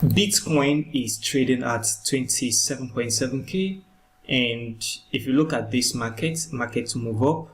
Bitcoin is trading at 27.7k, and if you look at this market move up,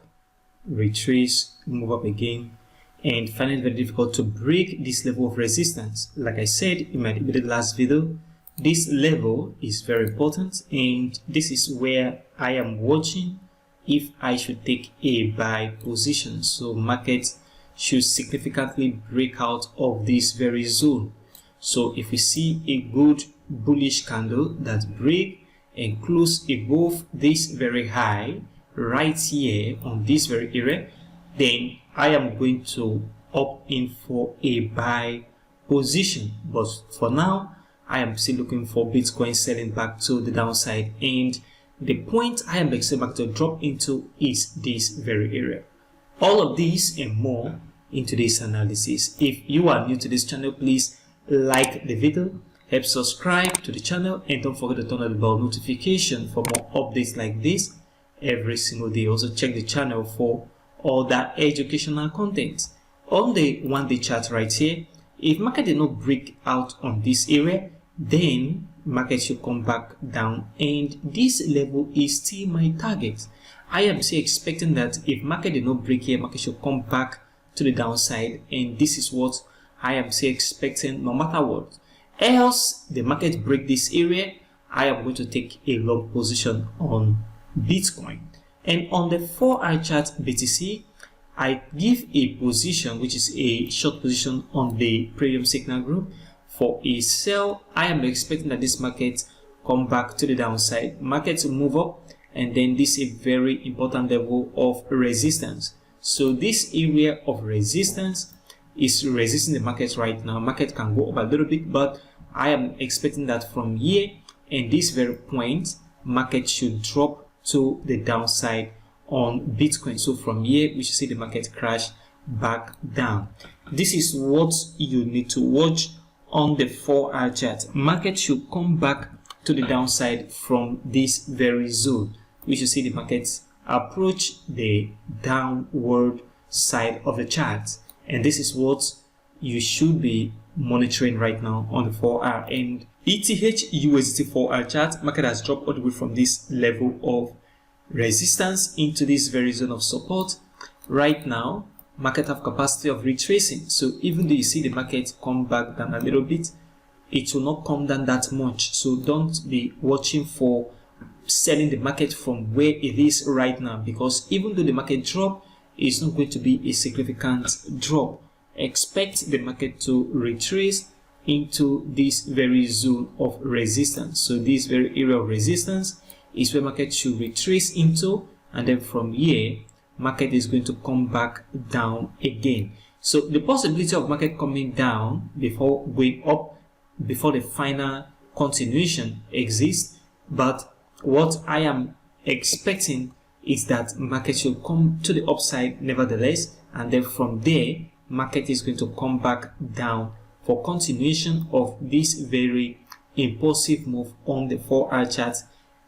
retrace, move up again, and find it very difficult to break this level of resistance. Like I said in my last video, this level is very important, and this is where I am watching if I should take a buy position. So market should significantly break out of this very zone. So if we see a good bullish candle that break and close above this very high right here on this very area, then I am going to opt in for a buy position. But for now, I am still looking for Bitcoin selling back to the downside, and the point I am expecting back to drop into is this very area. All of these and more in today's analysis. If you are new to this channel, please like the video, help subscribe to the channel, and don't forget to turn on the bell notification for more updates like this every single day. Also check the channel for all that educational content. On the 1-day chart right here, if market did not break out on this area, then market should come back down, and this level is still my target. I am still expecting that if market did not break here, market should come back to the downside, and this is what I am still expecting no matter what. Else the market break this area, I am going to take a long position on Bitcoin. And on the 4-hour chart BTC, I give a position which is a short position on the premium signal group for a sell. I am expecting that this market come back to the downside, market to move up, and then this is a very important level of resistance. So this area of resistance is resisting the market right now. Market can go up a little bit, but I am expecting that from here and this very point, market should drop to the downside on Bitcoin. So from here, we should see the market crash back down. This is what you need to watch on the 4-hour chart. Market should come back to the downside from this very zone. We should see the market approach the downward side of the chart, and this is what you should be monitoring right now on the 4-hour. And ETH USD 4-hour chart, market has dropped all the way from this level of resistance into this very zone of support. Right now, market have capacity of retracing, so even though you see the market come back down a little bit, it will not come down that much. So don't be watching for selling the market from where it is right now, because even though the market drop, it's not going to be a significant drop. Expect the market to retrace into this very zone of resistance. So this very area of resistance is where market should retrace into, and then from here market is going to come back down again. So the possibility of market coming down before going up, before the final continuation exists, but what I am expecting is that market should come to the upside nevertheless, and then from there market is going to come back down for continuation of this very impulsive move on the 4-hour chart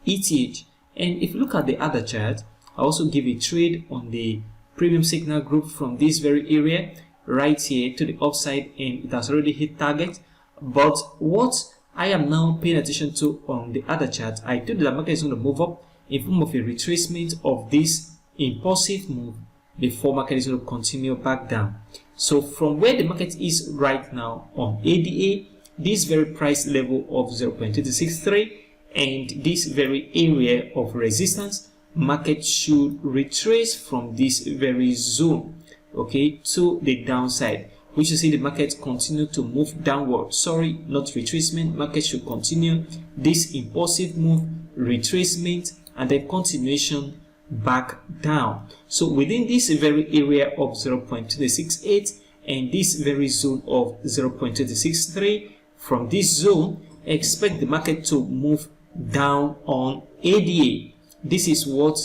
ETH. And if you look at the other chart, I also give a trade on the premium signal group from this very area right here to the upside, and it has already hit target. But what I am now paying attention to on the other chart, I told you that market is going to move up in form of a retracement of this impulsive move before market is going to continue back down. So from where the market is right now on ADA, this very price level of 0.263 and this very area of resistance, market should retrace from this very zone, okay, to the downside. We should see the market continue to move downward. Sorry, not retracement. Market should continue this impulsive move, retracement, and then continuation back down. So within this very area of 0.268 and this very zone of 0.263, from this zone, expect the market to move down on ADA. This is what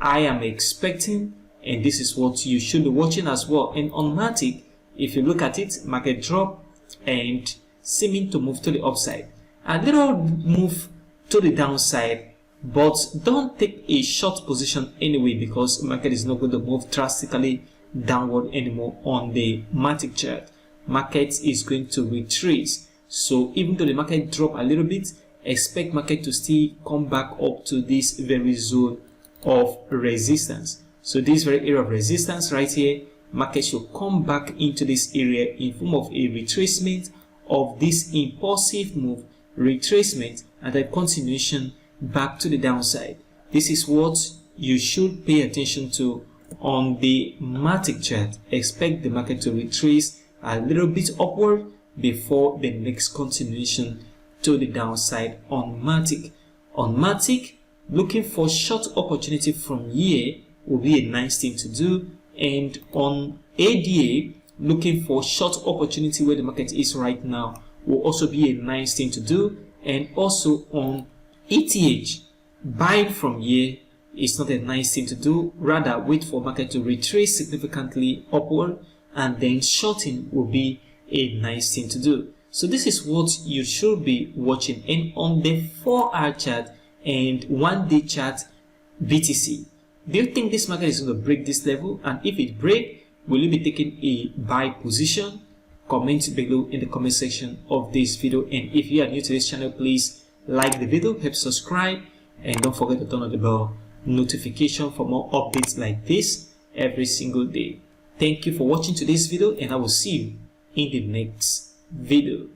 I am expecting, and this is what you should be watching as well. And on Matic, if you look at it, market drop and seeming to move to the upside. A little move to the downside, but don't take a short position anyway, because market is not going to move drastically downward anymore on the Matic chart. Market is going to retrace. So even though the market drop a little bit, expect market to still come back up to this very zone of resistance. So this very area of resistance right here, market should come back into this area in form of a retracement of this impulsive move, retracement, and a continuation back to the downside. This is what you should pay attention to on the Matic chart. Expect the market to retrace a little bit upward before the next continuation to the downside on Matic. On Matic, looking for short opportunity from here will be a nice thing to do, and on ADA, looking for short opportunity where the market is right now will also be a nice thing to do. And also on ETH, buying from here is not a nice thing to do. Rather, wait for market to retrace significantly upward, and then shorting will be a nice thing to do. So this is what you should be watching. And on the 4-hour chart and 1-day chart BTC, do you think this market is going to break this level? And if it breaks, will you be taking a buy position? Comment below in the comment section of this video. And if you are new to this channel, please like the video, help subscribe, and don't forget to turn on the bell notification for more updates like this every single day. Thank you for watching today's video, and I will see you in the next video.